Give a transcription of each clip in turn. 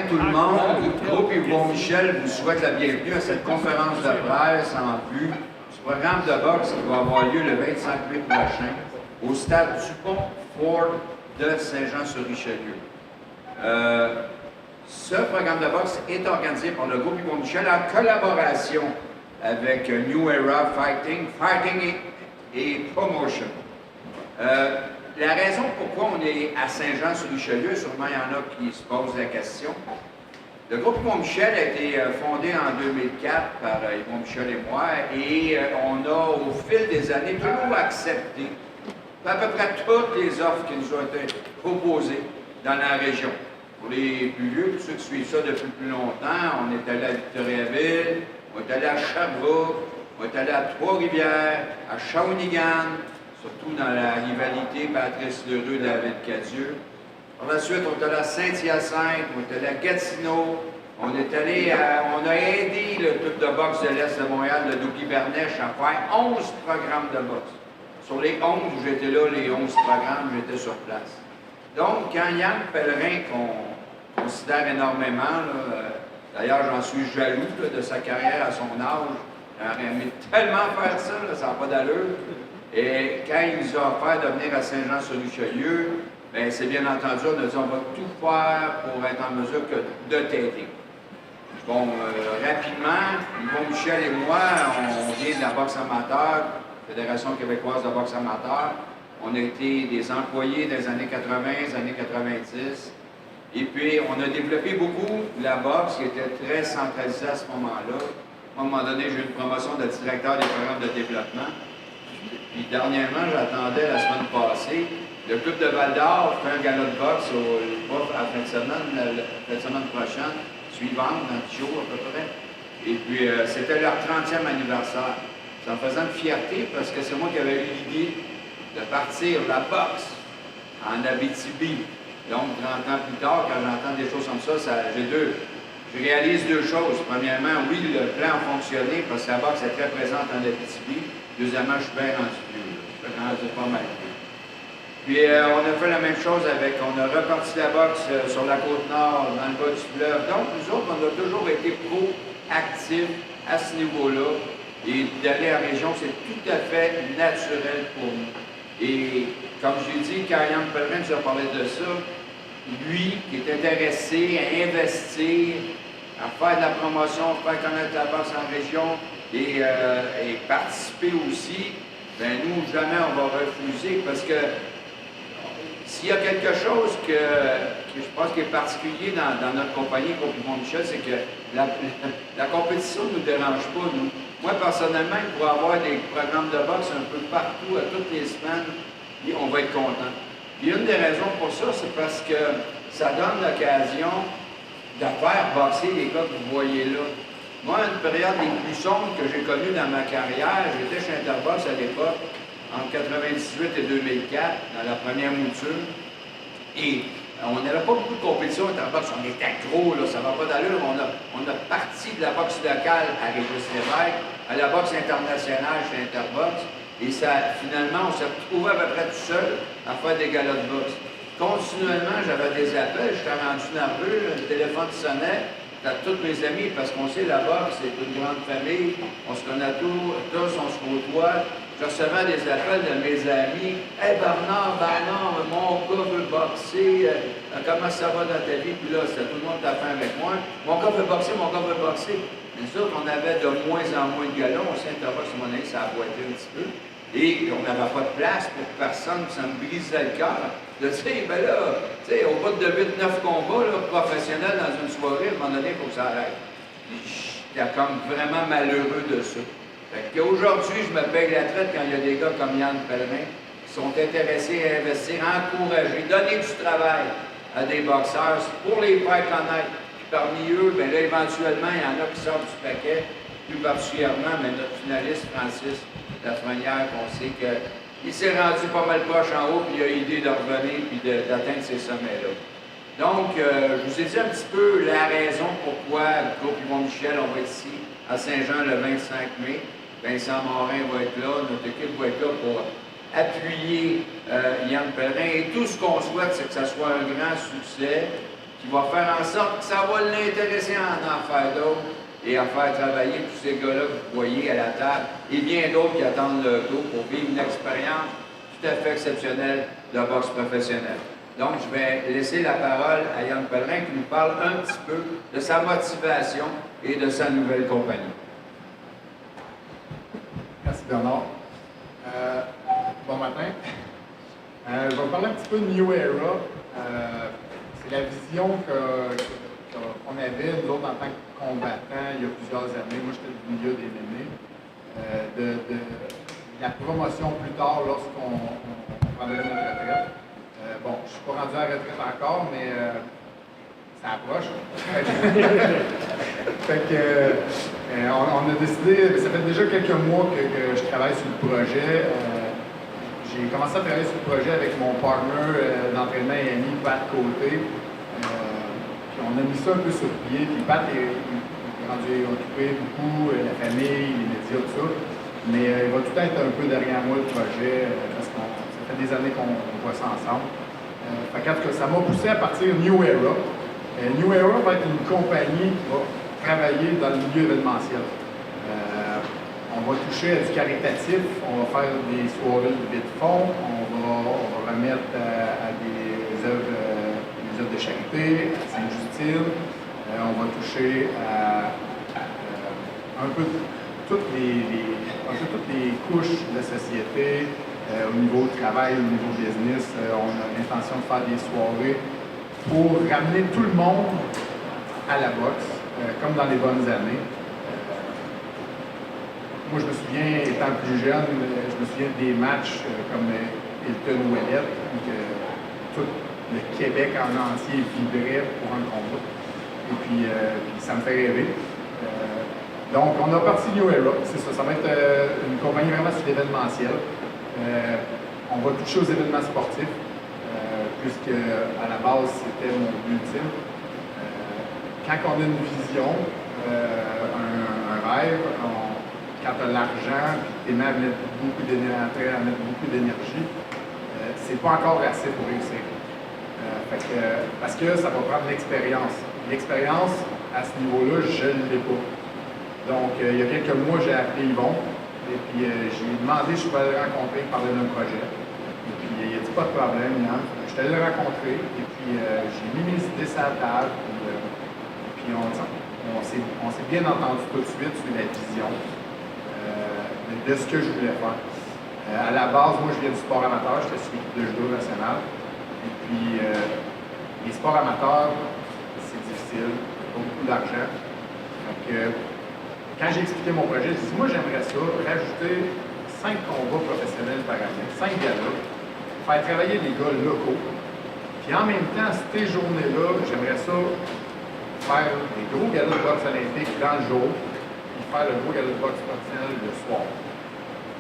tout le monde. Le groupe Yvon Michel vous souhaite la bienvenue à cette conférence de presse en vue du programme de boxe qui va avoir lieu le 25 mai prochain au stade Dupont-Ford de Saint-Jean-sur-Richelieu. Ce programme de boxe est organisé par le groupe Yvon Michel en collaboration avec New Era Fighting et Promotion. La raison pourquoi on est à Saint-Jean-sur-Richelieu, sûrement il y en a qui se posent la question. Le groupe Yvon Michel a été fondé en 2004 par Yvon Michel et moi, et on a, au fil des années, toujours accepté à peu près toutes les offres qui nous ont été proposées dans la région. Pour les plus vieux, pour ceux qui suivent ça depuis plus longtemps, on est allé à Victoriaville, on est allé à Sherbrooke, on est allé à Trois-Rivières, à Shawinigan, surtout dans la rivalité Patrice Lheureux-David Cadieux. Par la suite, on est allé à Saint-Hyacinthe, on est allé à Gatineau, on a aidé le club de boxe de l'Est de Montréal, le Dougie Bernèche, à faire 11 programmes de boxe. Sur les 11 où j'étais là, les 11 programmes, j'étais sur place. Donc, quand Yann Pellerin, qu'on considère énormément, d'ailleurs, j'en suis jaloux de sa carrière à son âge, j'aurais aimé tellement faire ça, ça n'a pas d'allure. Et quand il nous a offert de venir à Saint-Jean-sur-Richelieu, bien, c'est bien entendu, on a dit on va tout faire pour être en mesure de t'aider. Bon, rapidement, Yvon Michel et moi, on vient de la boxe amateur, Fédération québécoise de boxe amateur. On a été des employés des années 80, des années 90. Et puis, on a développé beaucoup la boxe qui était très centralisée à ce moment-là. À un moment donné, j'ai eu une promotion de directeur des programmes de développement. Puis dernièrement, j'attendais la semaine passée, le club de Val-d'Or fait un gala de boxe à la fin de semaine prochaine, suivante, dans 10 jours à peu près. Et puis, c'était leur 30e anniversaire. Ça me faisait une fierté parce que c'est moi qui avais eu l'idée de partir la boxe en Abitibi. Donc, 30 ans plus tard, quand j'entends des choses comme ça, je réalise deux choses. Premièrement, oui, le plan a fonctionné parce que la boxe est très présente en Abitibi. Deuxièmement, je suis bien rendu plus. Je suis rendu pas mal plus. Puis, on a fait la même chose on a reparti la boxe sur la Côte-Nord, dans le bas du fleuve. Donc, nous autres, on a toujours été pro-actifs à ce niveau-là. Et d'aller à la région, c'est tout à fait naturel pour nous. Et comme j'ai dit, quand Yann Pellerin nous a parlé de ça, lui, qui est intéressé à investir, à faire de la promotion, à faire connaître la boxe en région et participer aussi, bien nous, jamais on va refuser parce que s'il y a quelque chose que je pense qui est particulier dans notre compagnie, Groupe Yvon Michel, c'est que la compétition ne nous dérange pas, nous. Moi, personnellement, pour avoir des programmes de boxe un peu partout, à toutes les semaines, on va être content. Puis une des raisons pour ça, c'est parce que ça donne l'occasion de faire boxer les gars que vous voyez là. Moi, une période des plus sombres que j'ai connue dans ma carrière, j'étais chez Interbox à l'époque, entre 1998 et 2004, dans la première mouture. Et on n'avait pas beaucoup de compétition Interbox, on était gros, là, ça ne va pas d'allure. On a parti de la boxe locale à Régis-Lévesque à la boxe internationale chez Interbox. Et finalement, on s'est retrouvé à peu près tout seul à faire des galas de boxe. Continuellement, j'avais des appels, j'étais rendu nerveux, le téléphone sonnait. Tous mes amis, parce qu'on sait, la boxe, c'est une grande famille, on se connaît tous, on se côtoie. Je recevais des appels de mes amis. « Hey Bernard, mon gars veut boxer, comment ça va dans ta vie? » Puis là, c'était tout le monde à faire avec moi. « Mon gars veut boxer, mon gars veut boxer. » Bien sûr, on avait de moins en moins de galas, on s'interroge sur mon avis, ça a boité un petit peu. Et on n'avait pas de place pour personne, ça me brisait le cœur. De dire, ben là, tu sais, au bout de 8-9 combats là, professionnels dans une soirée, à un moment donné, il faut que ça arrête. J'étais comme vraiment malheureux de ça. Fait qu'aujourd'hui, je me paye la traite quand il y a des gars comme Yann Pellerin qui sont intéressés à investir, à encourager, donner du travail à des boxeurs pour les faire connaître. Puis parmi eux, bien là, éventuellement, il y en a qui sortent du paquet, plus particulièrement, mais notre finaliste, Francis Lafrenière, qu'on sait qu'il s'est rendu pas mal proche en haut, puis il a idée de revenir puis d'atteindre ces sommets-là. Donc, je vous ai dit un petit peu la raison pourquoi le groupe Yvon Michel, on va être ici à Saint-Jean le 25 mai. Vincent Morin va être là, notre équipe va être là pour appuyer Yann Pellerin. Et tout ce qu'on souhaite, c'est que ça soit un grand succès, qui va faire en sorte que ça va l'intéresser à en faire d'autres et à faire travailler tous ces gars-là que vous voyez à la table et bien d'autres qui attendent leur tour pour vivre une expérience tout à fait exceptionnelle de boxe professionnelle. Donc, je vais laisser la parole à Yann Pellerin qui nous parle un petit peu de sa motivation et de sa nouvelle compagnie. Merci Bernard. Bon matin. Je vais vous parler un petit peu de New Era. C'est la vision qu'on avait, nous autres, en tant que combattants, il y a plusieurs années. Moi, j'étais du milieu des MMA. De la promotion plus tard, lorsqu'on prendrait notre retraite. Bon, je ne suis pas rendu à la retraite encore, mais ça approche. Fait que, on a décidé, ça fait déjà quelques mois que je travaille sur le projet. J'ai commencé à travailler sur le projet avec mon partner d'entraînement et ami, Pat Côté. Puis on a mis ça un peu sur pied. Puis Pat est rendu occupé beaucoup, la famille, les médias, tout ça. Mais il va tout le temps être un peu derrière moi le projet, parce que ça fait des années qu'on voit ça ensemble. Fait que ça m'a poussé à partir New Era. New Era va être une compagnie qui va travailler dans le milieu événementiel. On va toucher à du caritatif, on va faire des soirées de levée de fonds, on va remettre à des œuvres de charité, à Sainte-Justine. On va toucher à un peu toutes les couches de la société, au niveau du travail, au niveau business. On a l'intention de faire des soirées pour ramener tout le monde à la boxe, comme dans les bonnes années. Moi, je me souviens, étant plus jeune, je me souviens des matchs comme Hilton Ouellet, où tout le Québec en entier vibrait pour un combat. Et puis ça me fait rêver. Donc, on a parti New Era, c'est ça. Ça va être une compagnie vraiment sur l'événementiel. On va toucher aux événements sportifs, puisque à la base, c'était mon but ultime. Quand on a une vision, un rêve, quand tu as l'argent, puis tu es à mettre beaucoup d'énergie, c'est pas encore assez pour réussir. Parce que ça va prendre l'expérience. L'expérience, à ce niveau-là, je ne l'ai pas. Donc, il y a quelques mois, j'ai appelé Yvon, et puis j'ai demandé si je pouvais le rencontrer, parler d'un projet. Et puis, il a dit pas de problème, Yann. Je suis allé le rencontrer, et puis j'ai mis mes idées sur la table, puis on s'est bien entendu tout de suite sur la vision de ce que je voulais faire. À la base, moi, je viens du sport amateur, j'étais sur l'équipe de judo nationale. Et puis, les sports amateurs, c'est difficile, pas beaucoup d'argent. Donc, quand j'ai expliqué mon projet, j'ai dit, moi, j'aimerais ça, rajouter 5 combats professionnels par année, 5 galas, faire travailler les gars locaux. Puis en même temps, ces journées-là, j'aimerais ça faire des gros galas de boxe olympique dans le jour, puis faire le gros gala de boxe professionnel le soir.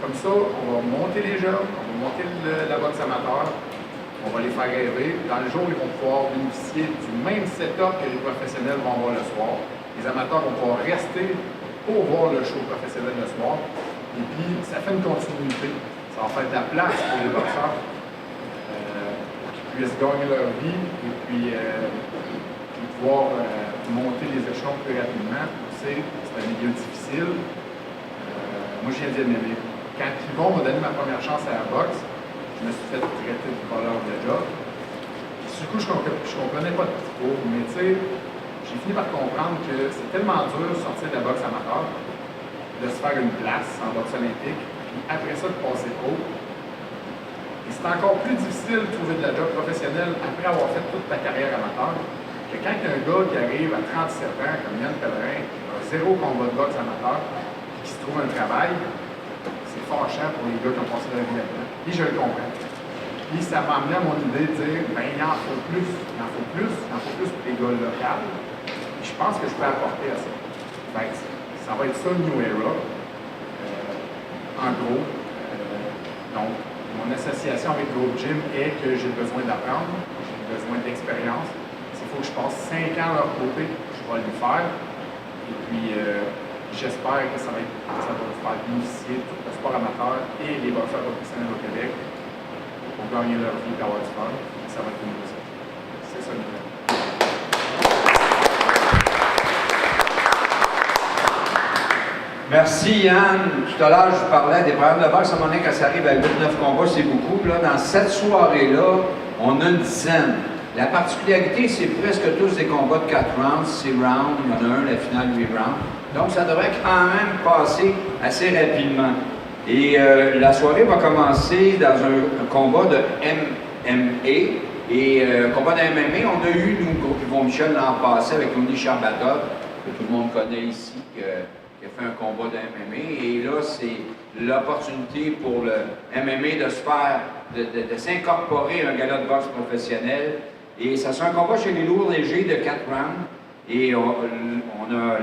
Comme ça, on va monter les jeunes, on va monter la boxe amateur, on va les faire rêver. Dans le jour, ils vont pouvoir bénéficier du même setup que les professionnels vont avoir le soir. Les amateurs vont pouvoir rester pour voir le show professionnel le soir. Et puis, ça fait une continuité. Ça va faire de la place pour les boxeurs pour qu'ils puissent gagner leur vie et puis pouvoir monter les échelons plus rapidement. C'est un milieu difficile. Moi, je viens d'y aimer. Quand Yvon m'a donné ma première chance à la boxe, je me suis fait traiter de voleur de job. Puis, du coup, je ne comprenais pas trop, mais tu sais, j'ai fini par comprendre que c'est tellement dur de sortir de la boxe amateur, de se faire une place en boxe olympique, puis après ça, de passer pro. Et c'est encore plus difficile de trouver de la job professionnelle après avoir fait toute ta carrière amateur que quand il y a un gars qui arrive à 37 ans, comme Yann Pellerin, qui a 0 combat de boxe amateur, puis qui se trouve un travail, c'est fâchant pour les gars qui ont passé leur vie là-dedans. Puis je le comprends. Puis ça m'a amené à mon idée de dire, ben il en faut plus, il en faut plus, il en faut plus pour les gars locaux. Je pense que je peux apporter à ça. Fait que ça va être ça, New Era. En gros, donc, mon association avec Groupe Gym est que j'ai besoin d'apprendre, j'ai besoin d'expérience. S'il faut que je passe 5 ans à leur côté, je vais le faire. Et puis, j'espère que ça va faire bénéficier tout le sport amateur et les boxeurs professionnels au Québec pour gagner leur vie et avoir du fun. Ça va être une réussite. C'est ça, New Era. Merci Yann. Tout à l'heure, je vous parlais des problèmes de boxe. À un moment donné, quand ça arrive à 8-9 combats, c'est beaucoup. Là, dans cette soirée-là, on a une dizaine. La particularité, c'est presque tous des combats de 4 rounds, 6 rounds, il y en a un, la finale 8 rounds. Donc, ça devrait quand même passer assez rapidement. Et la soirée va commencer dans un combat de MMA. Et combat de MMA, on a eu, nous, groupe Yvon Michel l'an passé avec Yoni Charbatov, que tout le monde connaît ici, qui a fait un combat de MMA. Et là, c'est l'opportunité pour le MMA de se faire, de s'incorporer à un gala de boxe professionnel. Et ça sera un combat chez les lourds légers de 4 rounds. Et on a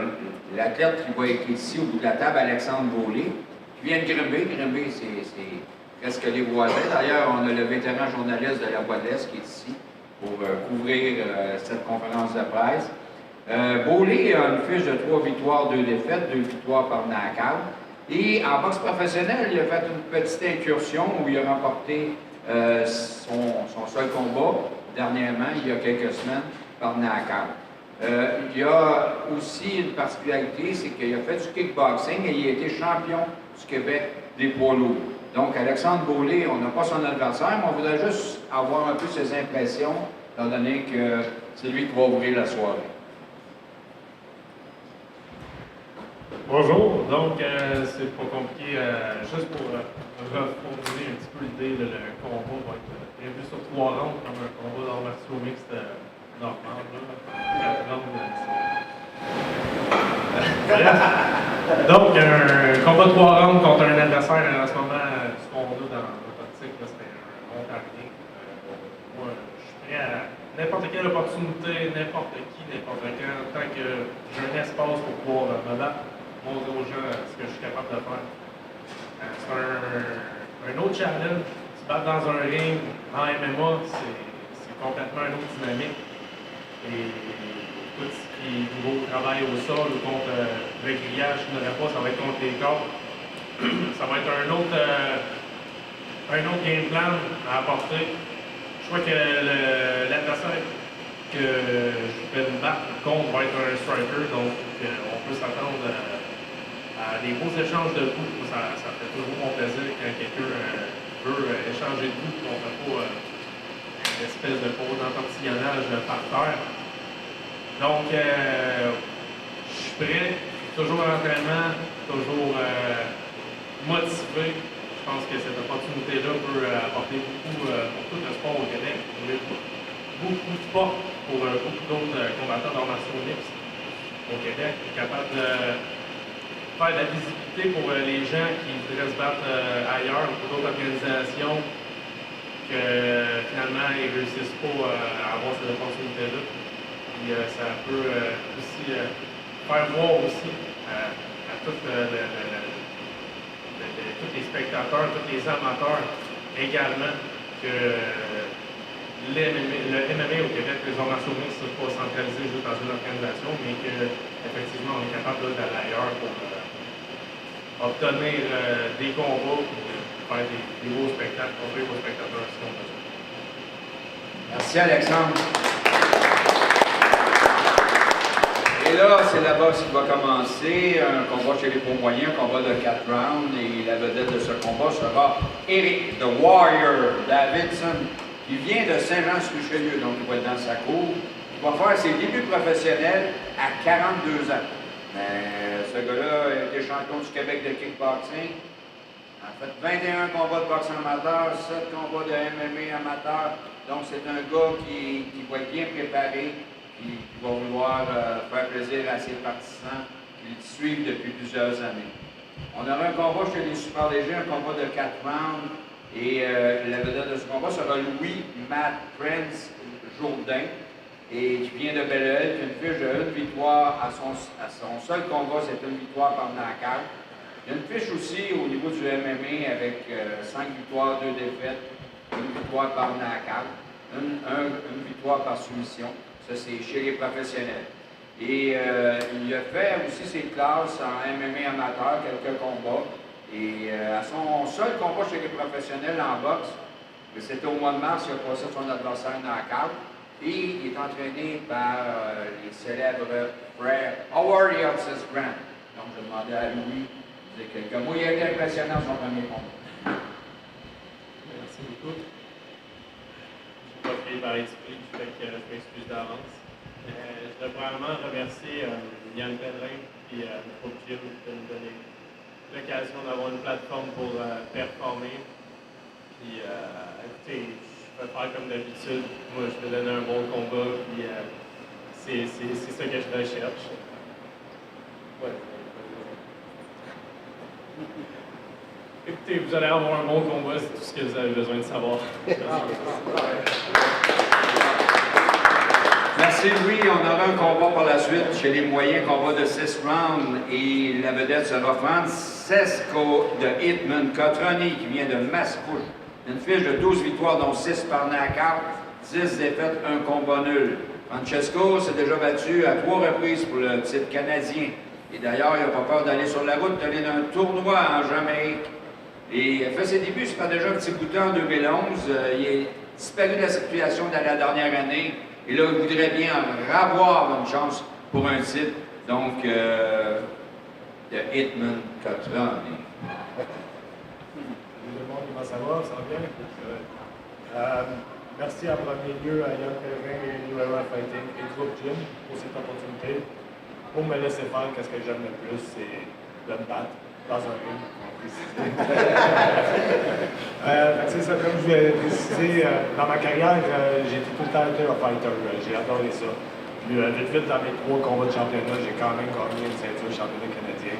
l'athlète qui va être ici au bout de la table, Alexandre Beaulieu, qui vient de Grimby. Grimby, c'est presque les voisins. D'ailleurs, on a le vétéran journaliste de la Voix de l'Est qui est ici pour couvrir cette conférence de presse. Beaulieu a une fiche de 3 victoires, 2 défaites, 2 victoires par knockout. Et en boxe professionnelle, il a fait une petite incursion où il a remporté son seul combat dernièrement, il y a quelques semaines, par knockout. Il y a aussi une particularité, c'est qu'il a fait du kickboxing et il a été champion du Québec des poids lourds. Donc, Alexandre Beaulieu, on n'a pas son adversaire, mais on voudrait juste avoir un peu ses impressions, étant donné que c'est lui qui va ouvrir la soirée. Bonjour, donc c'est pas compliqué, juste pour reformuler un petit peu l'idée, le combat va être prévu sur 3 rounds comme un combat d'arts martiaux mixte normal, 4 rounds. Donc un combat de 3 rounds contre un adversaire en ce moment, ce qu'on a dans notre optique, c'est un Ontarien. Moi, je suis prêt à n'importe quelle opportunité, n'importe qui, n'importe quand, tant que j'ai un espace pour pouvoir me battre, montrer aux gens ce que je suis capable de faire. C'est un autre challenge. Se battre dans un ring en MMA, c'est complètement une autre dynamique. Et tout ce qui est nouveau travail au sol ou contre le grillage, je n'aurais pas, ça va être contre les corps. Ça va être un autre game plan à apporter. Je crois que l'adversaire que je vais me battre contre va être un striker, donc on peut s'attendre à des beaux échanges de coups. Ça fait toujours mon plaisir quand quelqu'un veut échanger de coups, qu'on ne fait pas une espèce de faux d'entortillonnage par terre. Donc, je suis prêt, toujours à l'entraînement, toujours motivé. Je pense que cette opportunité-là peut apporter beaucoup pour tout le sport au Québec, beaucoup de portes pour beaucoup d'autres combattants d'arts martiaux mixtes au Québec, capable de faire de la visibilité pour les gens qui voudraient se battre ailleurs, pour d'autres organisations, que finalement ils ne réussissent pas à avoir cette opportunité-là. Puis ça peut aussi faire voir aussi à tous les spectateurs, tous les amateurs également que le MMA au Québec, les arts martiaux mixtes, ne sont pas centralisés juste dans une organisation, mais qu'effectivement on est capable d'aller ailleurs pour obtenir des combats et faire des beaux spectacles, offrir aux spectateurs ce qu'on a besoin. Merci Alexandre. Et là, c'est la boxe qui va commencer, un combat chez les poids moyens, un combat de 4 rounds, et la vedette de ce combat sera Eric The Warrior Davidson, qui vient de Saint-Jean-sur-Richelieu, donc il va être dans sa cour. Il va faire ses débuts professionnels à 42 ans. Mais ce gars-là a été champion du Québec de kickboxing. En fait, 21 combats de boxe amateur, 7 combats de MMA amateur. Donc, c'est un gars qui va être bien préparé, qui va vouloir faire plaisir à ses partisans qui le suivent depuis plusieurs années. On aura un combat chez les super légers, un combat de 4 rounds. Et la vedette de ce combat sera Louis Matt Prince Jourdain, et qui vient de Belleuil, qui a une fiche de 1 victoire à son seul combat, c'est une victoire par knockout. Il y a une fiche aussi au niveau du MMA avec 5 victoires, 2 défaites, 1 victoire par knockout, une victoire par soumission. Ça, c'est chez les professionnels. Et il a fait aussi ses classes en MMA amateur, quelques combats. Et à son seul combat chez les professionnels en boxe, c'était au mois de mars, il a passé son adversaire knockout. Et il est entraîné par les célèbres frères Howard et Otis Grant. Donc, je demandais à Louis dire quelques mots. Il a été impressionnant son premier combat. Merci beaucoup. Je n'ai pas pris par esprit, fait que je m'excuse d'avance. Je voudrais probablement remercier Yann Pellerin et le groupe Jim de nous donner l'occasion d'avoir une plateforme pour performer. Puis, écoutez, je vais faire comme d'habitude. Moi, je vais donner un bon combat, puis c'est ça que je recherche. Ouais. Écoutez, vous allez avoir un bon combat, c'est tout ce que vous avez besoin de savoir. Merci Louis. On aura un combat par la suite chez les moyens, combat de 6 rounds. Et la vedette sera Francesco de Hitman Cotroni qui vient de Mascouche. Une fiche de 12 victoires, dont 6 par knockout, 10 défaites, un combat nul. Francesco s'est déjà battu à 3 reprises pour le titre canadien. Et d'ailleurs, il n'a pas peur d'aller sur la route, d'aller dans un tournoi en Jamaïque. Et il a fait ses débuts, ça fait déjà un petit bout de temps, en 2011. Il est disparu de la circulation dans la dernière année. Et là, il voudrait bien avoir une chance pour un titre. Donc, de Hitman Cotroni. Le monde, comment ça va? Ça va bien? Merci en premier lieu à Yann Pellerin et New Era Fighting et Groupe Jim pour cette opportunité. Pour me laisser faire, qu'est-ce que j'aime le plus, c'est de me battre dans un ring. C'est ça, comme je l'ai précisé, dans ma carrière, j'ai tout le temps été un fighter. J'ai adoré ça. Puis, vite, dans mes 3 combats de championnat, j'ai quand même gagné une ceinture championnat canadien.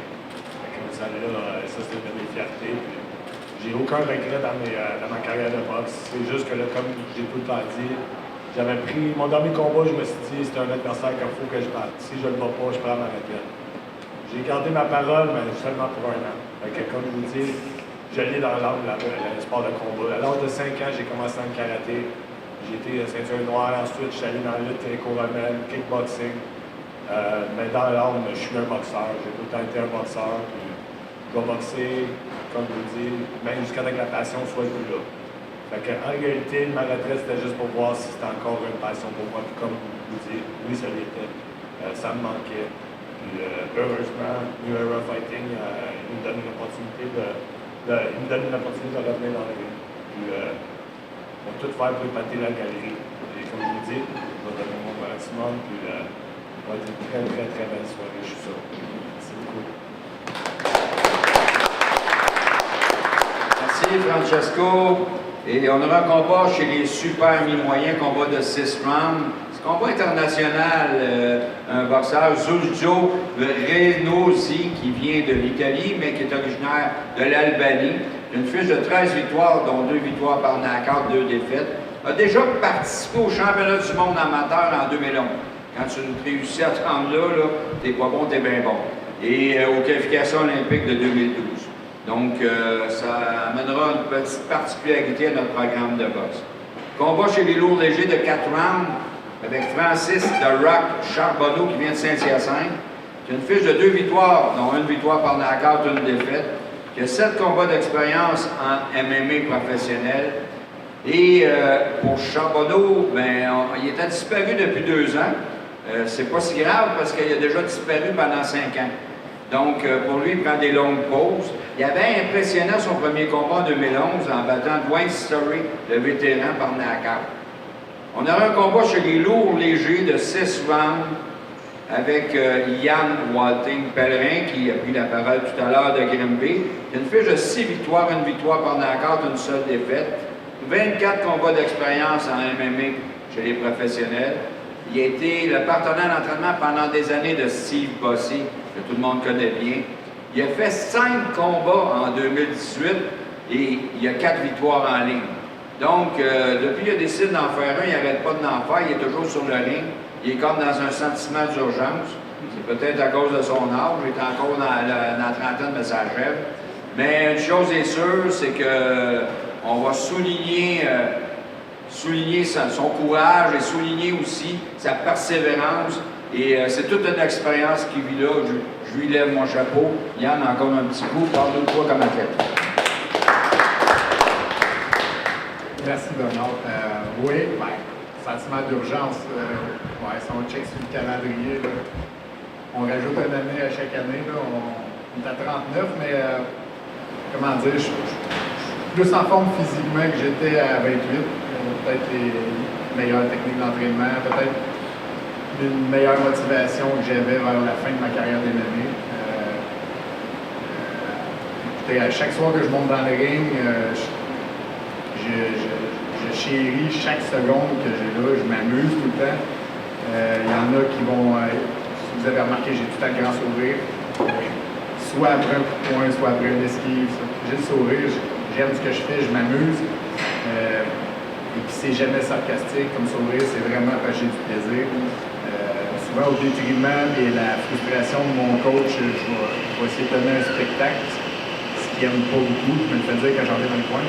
Comme ça, là, ça, c'est une de mes fiertés. Puis, j'ai aucun regret dans ma carrière de boxe. C'est juste que là, comme j'ai tout le temps dit, j'avais pris mon dernier combat, je me suis dit, c'est un adversaire qu'il faut que je batte. Si je ne le bats pas, je prends ma retraite. J'ai gardé ma parole, mais seulement pour 1 an. Comme je vous dis, je l'ai dans l'âme, le sport de combat. À l'âge de 5 ans, j'ai commencé en karaté. J'ai été ceinture noire, ensuite je suis allé dans la lutte gréco-romaine, kickboxing. Mais dans l'âme, je suis un boxeur. J'ai tout le temps été un boxeur. Puis je vais boxer, comme je vous dis, même jusqu'à ce que la passion soit plus là. En réalité, ma retraite, c'était juste pour voir si c'était encore une passion pour moi. Puis comme je vous dis, oui, ça l'était. Ça me manquait. Puis, heureusement, New Era Fighting il me donne une opportunité de revenir dans le ring. Puis, on va tout faire pour épater la galerie. Et comme je vous dis, je vais donner mon maximum. Puis, ça va être une très, très, très belle soirée, je suis sûr. Merci beaucoup. Merci Francesco. Et on aura un combat chez les super mi-moyens, combat de 6 rounds. Combat international, un boxeur, Zuljo Renozzi, qui vient de l'Italie, mais qui est originaire de l'Albanie. Une fiche de 13 victoires, dont 2 victoires par knockout, 2 défaites. A déjà participé au championnat du monde amateur en 2011. Quand tu réussis à te rendre là, t'es pas bon, t'es bien bon. Et aux qualifications olympiques de 2012. Donc, ça amènera une petite particularité à notre programme de boxe. Combat chez les lourds légers de 4 rounds, avec Francis de Rock Charbonneau qui vient de Saint-Hyacinthe, qui a une fiche de 2 victoires, dont 1 victoire par knockout, 1 défaite, qui a 7 combats d'expérience en MMA professionnel. Et pour Charbonneau, il était disparu depuis 2 ans. C'est pas si grave parce qu'il a déjà disparu pendant 5 ans. Donc, pour lui, il prend des longues pauses. Il avait impressionné son premier combat en 2011 en battant Dwayne Story, le vétéran, par knockout. On aura un combat chez les lourds légers de 6 rounds avec Yann Walting Pellerin, qui a pris la parole tout à l'heure de Grimby. Une fiche de 6 victoires, 1 victoire par knockout, 1 seule défaite. 24 combats d'expérience en MMA chez les professionnels. Il a été le partenaire d'entraînement pendant des années de Steve Bossy, que tout le monde connaît bien. Il a fait 5 combats en 2018 et il a 4 victoires en ligne. Donc, depuis qu'il a décidé d'en faire un, il n'arrête pas d'en faire, il est toujours sur le ring. Il est comme dans un sentiment d'urgence. C'est peut-être à cause de son âge, il est encore dans la trentaine de sa chèvre. Mais une chose est sûre, c'est qu'on va souligner son courage et souligner aussi sa persévérance. Et c'est toute une expérience qu'il vit là. Je lui lève mon chapeau. Yann, encore un petit coup. Parle-nous de toi comme athlète. Merci, Bernard. Oui, sentiment d'urgence. Si on check sur le calendrier, là, on rajoute une année à chaque année. Là, On est à 39, mais comment dire, je suis plus en forme physiquement que j'étais à 28. Peut-être les meilleures techniques d'entraînement, peut-être une meilleure motivation que j'avais vers la fin de ma carrière d'MMA. Écoutez, à chaque soir que je monte dans le ring, je chéris chaque seconde que j'ai là, je m'amuse tout le temps. Il y en a qui vont, si vous avez remarqué, j'ai tout le temps le grand sourire. Soit après un coup de poing, soit après une esquive. J'ai le sourire, j'aime ce que je fais, je m'amuse. Et puis c'est jamais sarcastique comme sourire, c'est vraiment attaché du plaisir. Souvent au détriment et la frustration de mon coach, je vais essayer de donner un spectacle, ce qu'il n'aime pas beaucoup, je me le fais dire quand j'en vais dans le coin.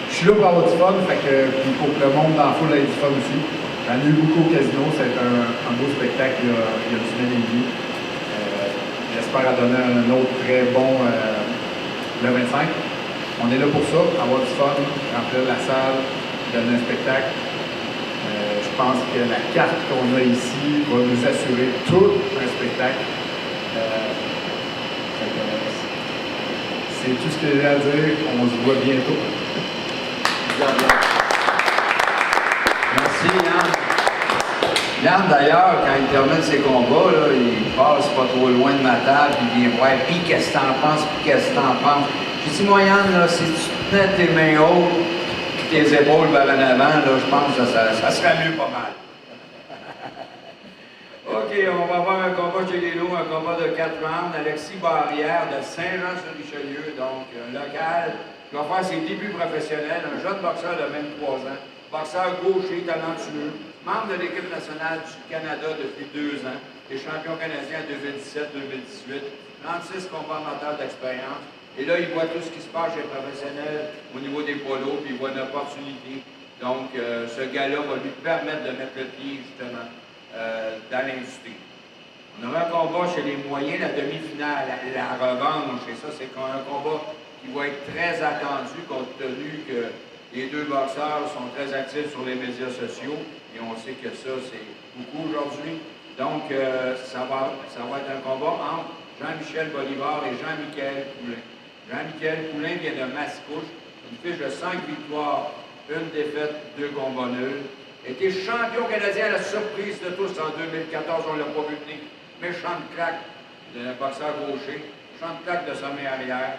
Je suis là pour avoir du fun, puis pour que le monde dans la foule ait du fun aussi. J'en ai eu beaucoup au casino, ça a été un beau spectacle il y a une semaine et demie. J'espère en donner un autre très bon le 25. On est là pour ça, avoir du fun, remplir la salle, donner un spectacle. Je pense que la carte qu'on a ici va nous assurer tout un spectacle. C'est tout ce que j'ai à dire. On se voit bientôt. Merci, Yann. Yann, d'ailleurs, quand il termine ses combats, là, il passe pas trop loin de ma table, il vient voir, puis qu'est-ce que t'en penses, puis qu'est-ce que t'en penses. J'ai dit, moi, Yann, là, si tu tenais tes mains hautes, puis tes épaules vers en avant, là, je pense que ça serait mieux pas mal. OK, on va avoir un combat chez les loups, un combat de 4 rounds. Alexis Barrière de Saint-Jean-sur-Richelieu, donc un local, qui va faire ses débuts professionnels, un jeune boxeur de 23 ans, boxeur gaucher, talentueux, membre de l'équipe nationale du Canada depuis 2 ans, et champion canadien en 2017-2018, 36 combats amateurs d'expérience. Et là, il voit tout ce qui se passe chez les professionnels au niveau des polos, puis il voit une opportunité. Donc, ce gars-là va lui permettre de mettre le pied, justement, dans l'industrie. On aura un combat chez les moyens, la demi-finale, la revanche, et ça, c'est un combat qui va être très attendu compte tenu que les deux boxeurs sont très actifs sur les médias sociaux, et on sait que ça, c'est beaucoup aujourd'hui. Donc, ça va être un combat entre Jean-Michel Bolivar et Jean-Michel Poulain. Jean-Michel Poulain vient de Mascouche, une fiche de 5 victoires, 1 défaite, 2 combats nuls. Était champion canadien à la surprise de tous en 2014, on ne l'a pas vu venir. Méchante claque d'un boxeur gaucher, méchante claque de sa main arrière.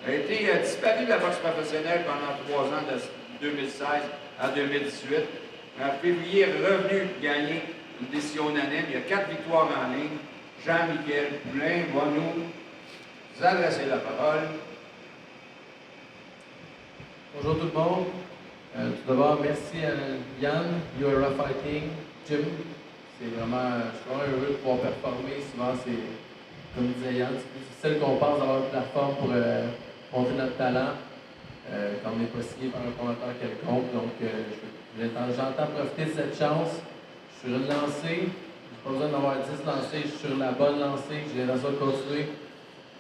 A été disparu de la boxe professionnelle pendant 3 ans, de 2016 à 2018. En février, revenu gagner une décision unanime. Il y a 4 victoires en ligne. Jean-Michel Poulain va nous adresser la parole. Bonjour tout le monde. Tout d'abord, merci à Yann, URA Fighting, Jim. Je suis vraiment heureux de pouvoir performer. Souvent, c'est, comme disait Yann, c'est plus difficile qu'on pense d'avoir une plateforme pour montrer notre talent quand on n'est pas signé par un promoteur quelconque. Donc, j'entends profiter de cette chance. Je suis relancé. Je n'ai pas besoin d'avoir 10 lancés. Je suis sur la bonne lancée. J'ai l'intention de continuer.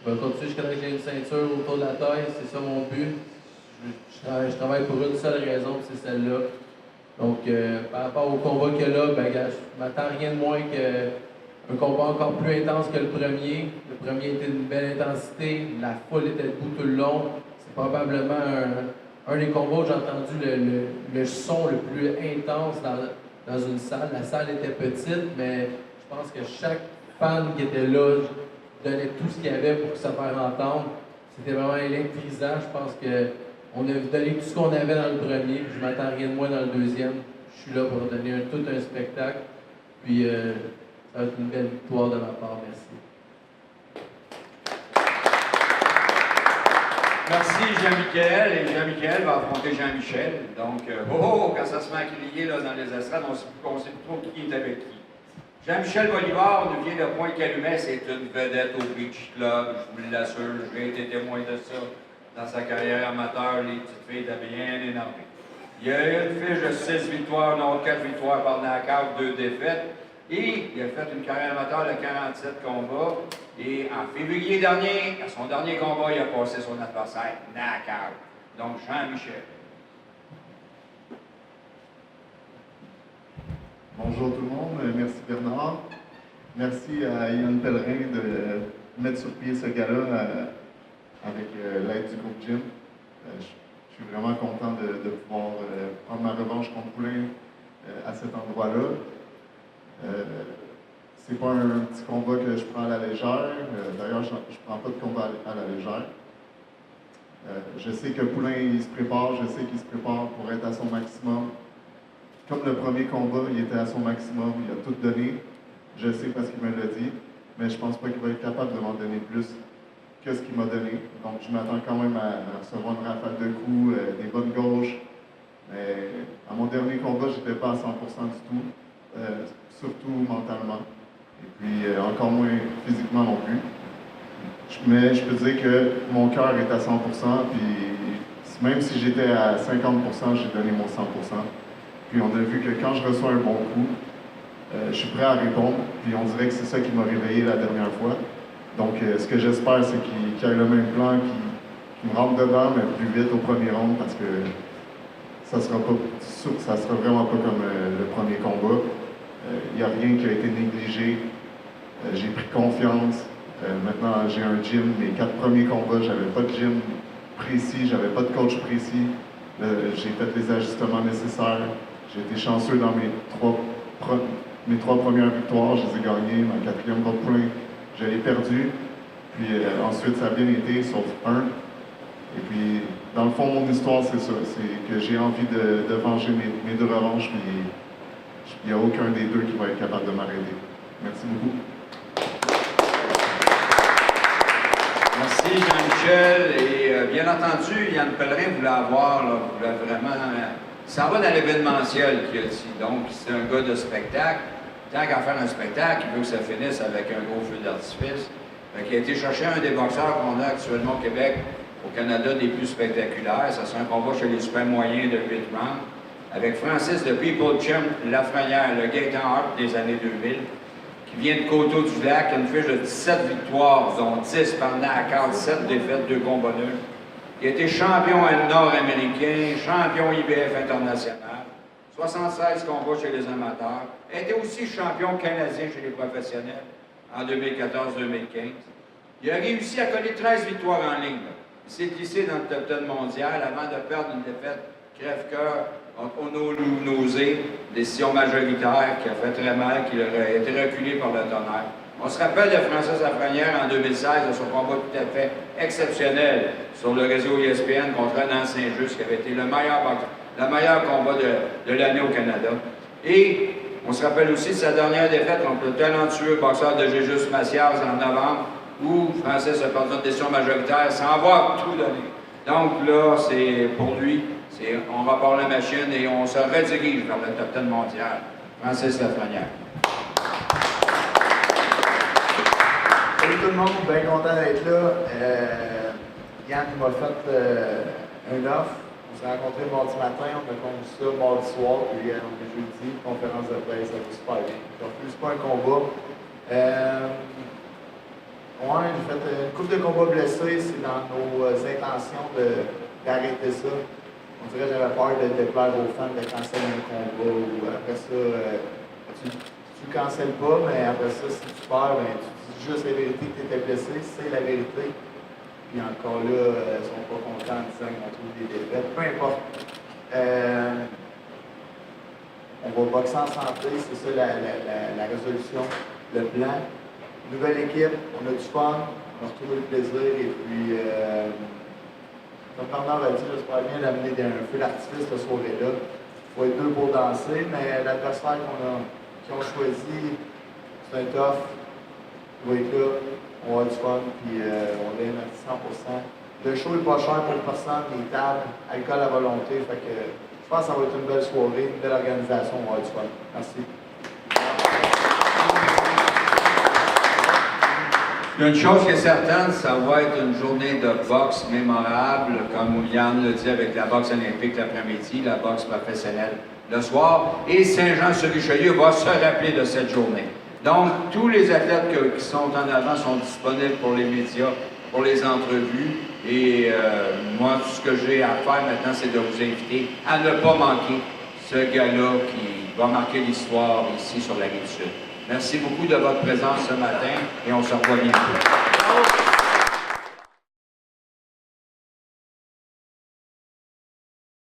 Je vais continuer jusqu'à ce que j'ai une ceinture autour de la taille. C'est ça mon but. Je travaille pour une seule raison, c'est celle-là. Donc, par rapport au combat qu'il y a là, je m'attends rien de moins qu'un combat encore plus intense que le premier. Le premier était d'une belle intensité, la foule était debout tout le long. C'est probablement un des combats où j'ai entendu le son le plus intense dans une salle. La salle était petite, mais je pense que chaque fan qui était là donnait tout ce qu'il y avait pour se faire entendre. C'était vraiment électrisant. Je pense qu'on a donné tout ce qu'on avait dans le premier. Je ne m'attends rien de moins dans le deuxième. Je suis là pour donner tout un spectacle. Puis, ça va être une belle victoire de ma part. Merci. Merci Jean-Michel. Et Jean-Michel va affronter Jean-Michel. Donc, quand ça se met à crier là, dans les estrades, on ne sait plus trop qui est avec qui. Jean-Michel Bolivar nous vient de Pointe-Calumet. C'est une vedette au Beach Club. Je vous l'assure, j'ai été témoin de ça. Dans sa carrière amateur, les petites filles étaient bien énervées. Il y a eu une fiche de 6 victoires, non 4 victoires par knockout, 2 défaites. Et il a fait une carrière amateur de 47 combats. Et en février dernier, à son dernier combat, il a passé son adversaire knockout. Donc Jean-Michel. Bonjour tout le monde, merci Bernard. Merci à Yann Pellerin mettre sur pied ce gars-là avec l'aide du groupe Jim. Je suis vraiment content de pouvoir prendre ma revanche contre Poulain à cet endroit-là. C'est pas un petit combat que je prends à la légère. D'ailleurs, je ne prends pas de combat à la légère. Je sais que Poulain il se prépare, je sais qu'il se prépare pour être à son maximum. Comme le premier combat, il était à son maximum, il a tout donné. Je sais parce qu'il me l'a dit, mais je pense pas qu'il va être capable de m'en donner plus que ce qu'il m'a donné. Donc je m'attends quand même à recevoir une rafale de coups, des bonnes gauches. Mais à mon dernier combat, je n'étais pas à 100% du tout, surtout mentalement. Et puis encore moins physiquement non plus. Mais je peux dire que mon cœur est à 100%, puis même si j'étais à 50%, j'ai donné mon 100%. Puis on a vu que quand je reçois un bon coup, je suis prêt à répondre, puis on dirait que c'est ça qui m'a réveillé la dernière fois. Donc ce que j'espère, c'est qu'il y ait le même plan, qu'il me rentre dedans, mais plus vite au premier round, parce que ça sera vraiment pas comme le premier combat. Il n'y a rien qui a été négligé. J'ai pris confiance. Maintenant, j'ai un gym. Les 4 premiers combats, j'avais pas de gym précis, j'avais pas de coach précis. J'ai fait les ajustements nécessaires. J'ai été chanceux dans mes trois premières victoires. Je les ai gagnées. Ma 4e contre Poulain, je l'ai perdu. Puis ensuite, ça a bien été, sauf un. Et puis, dans le fond, mon histoire, c'est ça. C'est que j'ai envie de venger mes 2 revanches. Puis, il n'y a aucun des 2 qui va être capable de m'arrêter. Merci beaucoup. Merci Jean-Michel. Et bien entendu, Yann Pellerin voulait avoir, là, voulait vraiment. Ça va dans l'événementiel qu'il a dit. Donc, c'est un gars de spectacle. Tant qu'à faire un spectacle, il veut que ça finisse avec un gros feu d'artifice. Il a été chercher un des boxeurs qu'on a actuellement au Québec, au Canada, des plus spectaculaires. Ça sera un combat chez les super moyens de 8 rounds. Avec Francis de People Champ Lafrenière, le Gaétan Hart des années 2000. Qui vient de Coteau-du-Lac, qui a une fiche de 17 victoires, dont 10 pendant à 47 défaites, 2 combats nuls. Il a été champion nord-américain, champion IBF international, 76 combats chez les amateurs. Il a été aussi champion canadien chez les professionnels en 2014-2015. Il a réussi à coller 13 victoires en ligne. Il s'est glissé dans le top 10 mondial avant de perdre une défaite crève-cœur contre Ono Nosé, décision majoritaire qui a fait très mal, qui aurait été reculé par le tonnerre. On se rappelle de Francis Lafrenière en 2016, de son combat tout à fait exceptionnel sur le réseau ESPN contre Renan Saint-Just, qui avait été le meilleur combat de l'année au Canada. Et on se rappelle aussi de sa dernière défaite contre le talentueux boxeur de Jésus Macias en novembre, où Francis a perdu une décision majoritaire sans avoir tout donné. Donc là, c'est pour lui. On repart la machine et on se redirige vers le top 10 mondial. Francis Lafrenière. Salut tout le monde, bien content d'être là. Yann m'a fait un offre. On s'est rencontrés mardi matin, on a conduit ça mardi soir, puis on est jeudi, conférence de presse, ça va super bien. Je refuse pas un combat. J'ai fait une couple de combats blessés, c'est dans nos intentions d'arrêter ça. On dirait que j'avais peur de déplaire aux fans de canceller un combat ou après ça, tu ne cancelles pas, mais après ça, si tu perds, ben, tu dis juste la vérité que tu étais blessé, c'est la vérité. Puis encore là, ils ne sont pas contents en disant qu'ils ont trouvé des défaites. Peu importe. On va boxer en santé, c'est ça la résolution, le plan. Nouvelle équipe, on a du fun, on a retrouvé le plaisir et puis. Comme Bernard l'a dit, j'espère bien d'amener un feu d'artifice ce soir-là. Il faut être 2 pour danser, mais l'adversaire qu'ils ont choisi, c'est un tough. Il va être là, on va avoir du fun, puis on est à 100%. Le show n'est pas cher pour personne, les tables, alcool à volonté. Fait que je pense que ça va être une belle soirée, une belle organisation, on va avoir du fun. Merci. Une chose qui est certaine, ça va être une journée de boxe mémorable, comme Yann le dit avec la boxe olympique l'après-midi, la boxe professionnelle le soir. Et Saint-Jean-sur-Richelieu va se rappeler de cette journée. Donc, tous les athlètes qui sont en avant sont disponibles pour les médias, pour les entrevues. Et moi, tout ce que j'ai à faire maintenant, c'est de vous inviter à ne pas manquer ce gars-là qui va marquer l'histoire ici sur la Rive-Sud. Merci beaucoup de votre présence ce matin et on se revoit bientôt. Bravo.